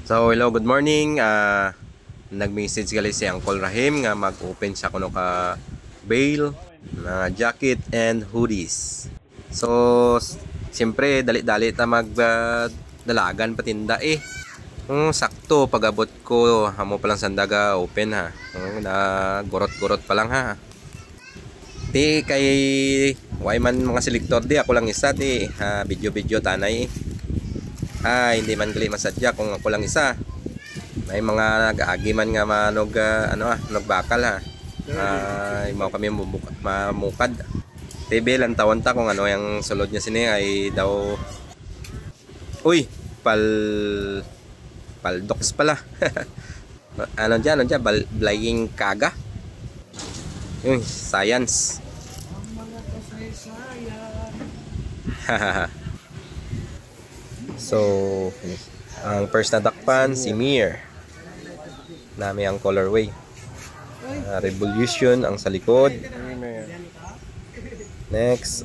So hello, good morning. Nag-message gali si Uncle Rahim nga mag-open siya kuno ka bale na jacket and hoodies. So siyempre dali-dali ta dalagan patinda sakto pag-abot ko hamo pa lang sandaga open ha. Na gurot-gurot pa lang ha. Di kay way man mga selektor di ako lang isa di video-video tanay. Hindi man gali masadya kung ako lang isa. May mga nag-aagi man nga manog nagbakal ha. Mao kami mamukad. TV lang tawon ta kung ano yung sulod niya sini ay daw paldox pala. ano dyan flying kaga. Science. So, ang first na dakpan, si Mir. Nami ang colorway. Revolution ang sa likod. Next,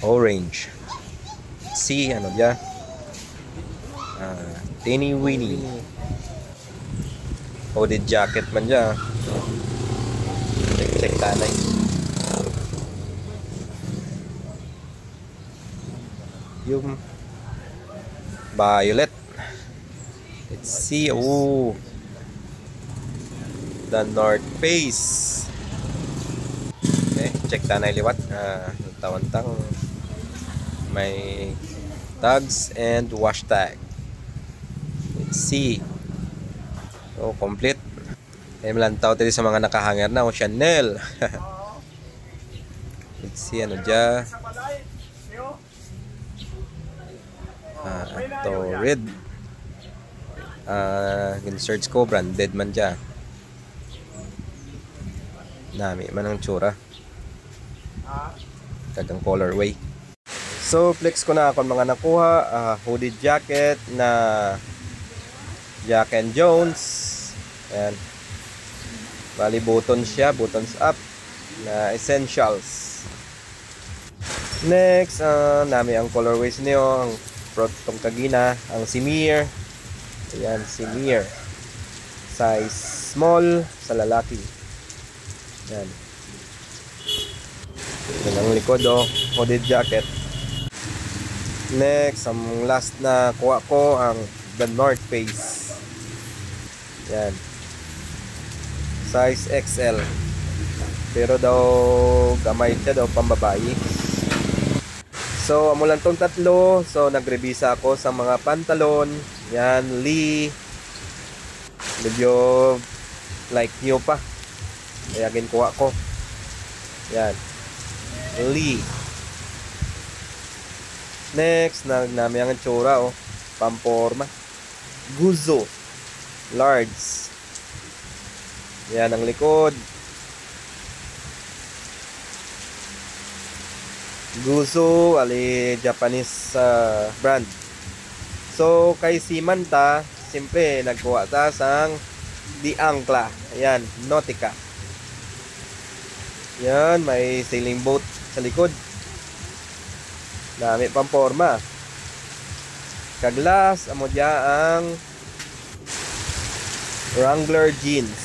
orange. Si, ano dyan? Teeny Weeny. Hooded jacket man dyan. Check tanay. Yung violet. Let's see. The North Face. Okay, check tanay liwat. Tawantang may tags and wash tag. Let's see. So complete. Melantaw tayo sa mga nakahanger na Chanel. Let's see ano dyan. Ito red. Search ko branded man dyan. Nami man ang tsura. Tagang colorway. So flex ko na ako mga nakuha. Hooded jacket na Jack and Jones. Ayan. Bali buttons siya, buttons up na essentials. Next, nami ang colorways niyo, ang protong kagina, ang si Mir. Ayan, si Mir. Size small sa lalaki. Ayan. Ayan ang likod hooded jacket. Next, ang last na kuha ko ang The North Face. Ayan. Size XL. Pero daw gamay siya daw pambabayi. So amo lang tong tatlo. So nagrevisa ako sa mga pantalon. Yan, Lee. Medyo like new pa. Kaya ginkuha ko. Yan. Lee. Next, nagnami ang tsura pamporma. Guzo. Large. Yan ang likod. Guzo, Japanese brand. So kay Simanta, simple nagkuha ta sang Di Angkla. Ayan, Nautica. Yan, may sailing boat sa likod. Dami pang forma. Kaglas, amo dya ang Wrangler jeans.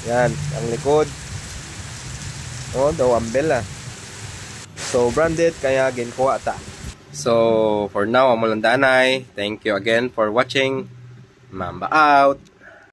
Yan, ang likod. Daw umbrella. So branded kaya ginkuha ta. So for now amo lang danay. Thank you again for watching. Mamba out.